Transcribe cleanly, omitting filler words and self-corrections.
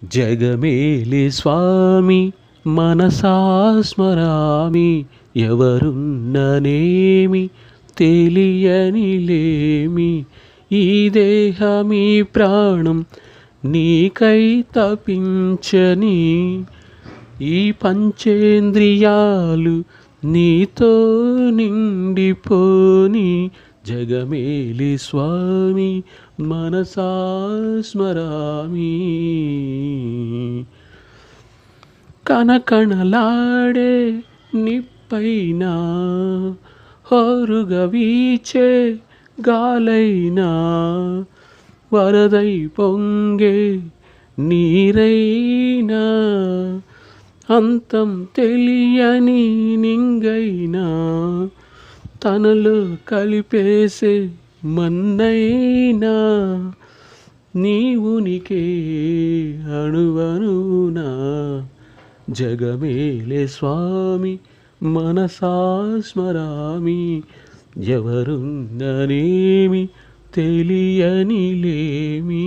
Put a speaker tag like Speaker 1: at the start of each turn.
Speaker 1: జగమేలి స్వామి మనసా స్మరామి, ఎవరున్ననేమి తెలియనిలేమి, ఈ దేహమీ ప్రాణం నీకై తపించని, ఈ పంచేంద్రియాలు నీతో నిండిపోని, జగమేలి స్వామి మనసా స్మరామి. కనకణలాడే నిప్పైనా, హోరుగా వీచే గాలైనా, వరదై పొంగే నీరైనా, అంతం తెలియని నింగైనా, తనలో కలిపేసే మన్నైనా, నీ ఉనికే అణువణువునా, జగమేలే స్వామి మనసా స్మరామి, ఎవరున్ననేమి తెలియనిలేమి.